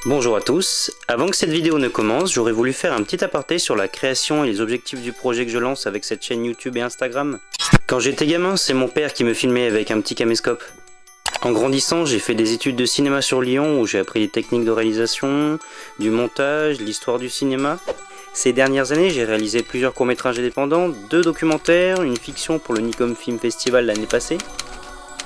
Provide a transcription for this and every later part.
Bonjour à tous, avant que cette vidéo ne commence, j'aurais voulu faire un petit aparté sur la création et les objectifs du projet que je lance avec cette chaîne YouTube et Instagram. Quand j'étais gamin, c'est mon père qui me filmait avec un petit caméscope. En grandissant, j'ai fait des études de cinéma sur Lyon où j'ai appris les techniques de réalisation, du montage, l'histoire du cinéma. Ces dernières années, j'ai réalisé plusieurs courts-métrages indépendants, 2 documentaires, une fiction pour le Nikon Film Festival l'année passée.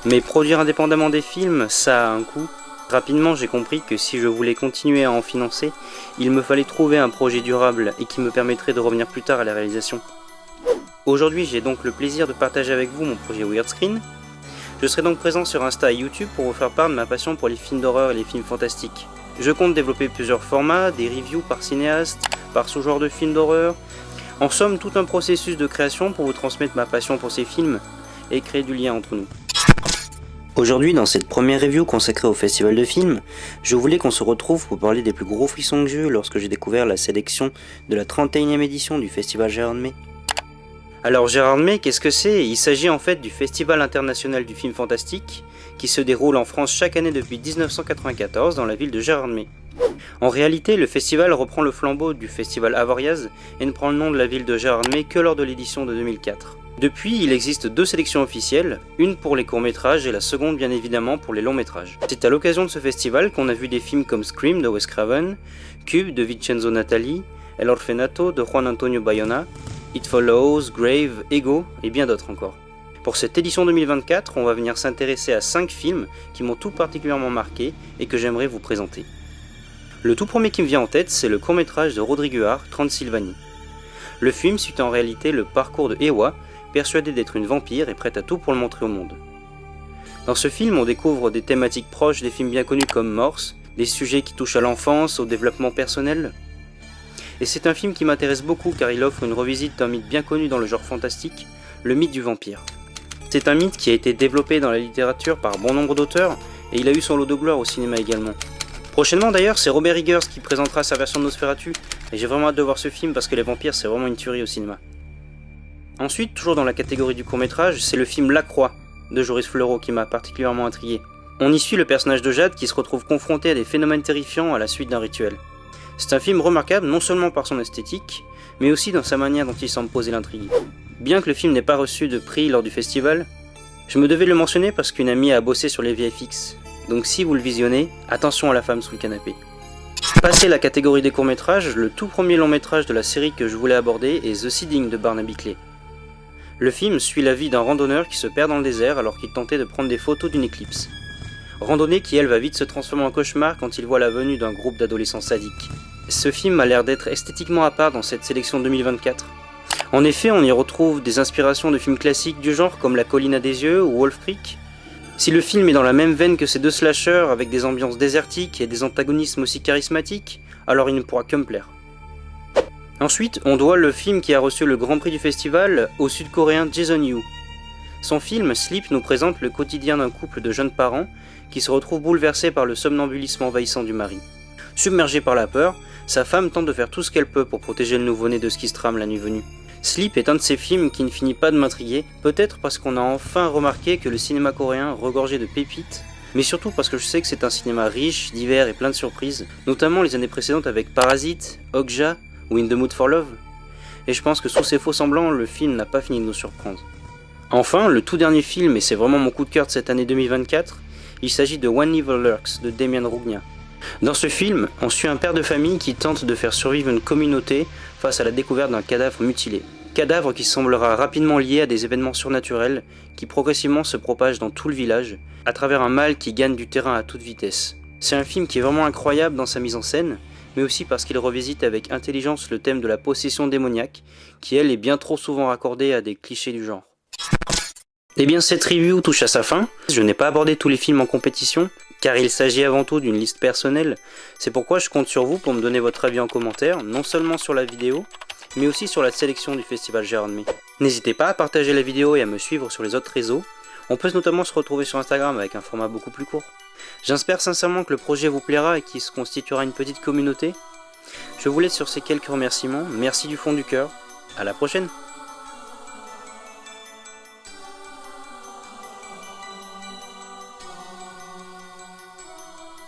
Mais produire indépendamment des films, ça a un coût. Rapidement, j'ai compris que si je voulais continuer à en financer, il me fallait trouver un projet durable et qui me permettrait de revenir plus tard à la réalisation. Aujourd'hui, j'ai donc le plaisir de partager avec vous mon projet Weird Screen. Je serai donc présent sur Insta et YouTube pour vous faire part de ma passion pour les films d'horreur et les films fantastiques. Je compte développer plusieurs formats, des reviews par cinéaste, par sous-genre de films d'horreur. En somme, tout un processus de création pour vous transmettre ma passion pour ces films et créer du lien entre nous. Aujourd'hui, dans cette première review consacrée au festival de films, je voulais qu'on se retrouve pour parler des plus gros frissons que j'ai eu lorsque j'ai découvert la sélection de la 31e édition du festival Gérard May. Alors Gérard May, qu'est-ce que c'est? Il s'agit en fait du Festival international du film fantastique qui se déroule en France chaque année depuis 1994 dans la ville de Gérard May. En réalité, le festival reprend le flambeau du festival Avoriaz et ne prend le nom de la ville de Gérard May que lors de l'édition de 2004. Depuis, il existe 2 sélections officielles, une pour les courts-métrages et la seconde bien évidemment pour les longs-métrages. C'est à l'occasion de ce festival qu'on a vu des films comme Scream de Wes Craven, Cube de Vincenzo Natali, El Orfanato de Juan Antonio Bayona, It Follows, Grave, Ego et bien d'autres encore. Pour cette édition 2024, on va venir s'intéresser à 5 films qui m'ont tout particulièrement marqué et que j'aimerais vous présenter. Le tout premier qui me vient en tête, c'est le court-métrage de Rodrigue Huard, Transylvanie. Le film suit en réalité le parcours de Ewa, persuadée d'être une vampire et prête à tout pour le montrer au monde. Dans ce film, on découvre des thématiques proches des films bien connus comme Morse, des sujets qui touchent à l'enfance, au développement personnel. Et c'est un film qui m'intéresse beaucoup car il offre une revisite d'un mythe bien connu dans le genre fantastique, le mythe du vampire. C'est un mythe qui a été développé dans la littérature par bon nombre d'auteurs et il a eu son lot de gloire au cinéma également. Prochainement d'ailleurs, c'est Robert Eggers qui présentera sa version de Nosferatu et j'ai vraiment hâte de voir ce film parce que les vampires c'est vraiment une tuerie au cinéma. Ensuite, toujours dans la catégorie du court-métrage, c'est le film La Croix de Joris Fleureau qui m'a particulièrement intrigué. On y suit le personnage de Jade qui se retrouve confronté à des phénomènes terrifiants à la suite d'un rituel. C'est un film remarquable non seulement par son esthétique, mais aussi dans sa manière dont il semble poser l'intrigue. Bien que le film n'ait pas reçu de prix lors du festival, je me devais le mentionner parce qu'une amie a bossé sur les VFX, donc si vous le visionnez, attention à la femme sous le canapé. Passé la catégorie des courts-métrages, le tout premier long-métrage de la série que je voulais aborder est The Seeding de Barnaby Clay. Le film suit la vie d'un randonneur qui se perd dans le désert alors qu'il tentait de prendre des photos d'une éclipse. Randonnée qui elle va vite se transformer en cauchemar quand il voit la venue d'un groupe d'adolescents sadiques. Ce film a l'air d'être esthétiquement à part dans cette sélection 2024. En effet, on y retrouve des inspirations de films classiques du genre comme La Colline à des yeux ou Wolf Creek. Si le film est dans la même veine que ces 2 slashers avec des ambiances désertiques et des antagonismes aussi charismatiques, alors il ne pourra que me plaire. Ensuite, on doit le film qui a reçu le grand prix du festival au sud-coréen Jason Yu. Son film Sleep nous présente le quotidien d'un couple de jeunes parents qui se retrouvent bouleversés par le somnambulisme envahissant du mari. Submergé par la peur, sa femme tente de faire tout ce qu'elle peut pour protéger le nouveau-né de ce qui se trame la nuit venue. Sleep est un de ces films qui ne finit pas de m'intriguer, peut-être parce qu'on a enfin remarqué que le cinéma coréen regorgeait de pépites, mais surtout parce que je sais que c'est un cinéma riche, divers et plein de surprises, notamment les années précédentes avec Parasite, Okja ou In the Mood for Love, et je pense que sous ces faux semblants, le film n'a pas fini de nous surprendre. Enfin, le tout dernier film, et c'est vraiment mon coup de cœur de cette année 2024, il s'agit de When Evil Lurks de Demian Rugna. Dans ce film, on suit un père de famille qui tente de faire survivre une communauté face à la découverte d'un cadavre mutilé. Cadavre qui semblera rapidement lié à des événements surnaturels qui progressivement se propagent dans tout le village, à travers un mal qui gagne du terrain à toute vitesse. C'est un film qui est vraiment incroyable dans sa mise en scène, mais aussi parce qu'il revisite avec intelligence le thème de la possession démoniaque, qui elle est bien trop souvent raccordée à des clichés du genre. Et bien cette review touche à sa fin, je n'ai pas abordé tous les films en compétition, car il s'agit avant tout d'une liste personnelle, c'est pourquoi je compte sur vous pour me donner votre avis en commentaire, non seulement sur la vidéo, mais aussi sur la sélection du festival Gérard May. N'hésitez pas à partager la vidéo et à me suivre sur les autres réseaux, on peut notamment se retrouver sur Instagram avec un format beaucoup plus court. J'espère sincèrement que le projet vous plaira et qu'il se constituera une petite communauté. Je vous laisse sur ces quelques remerciements, merci du fond du cœur, à la prochaine.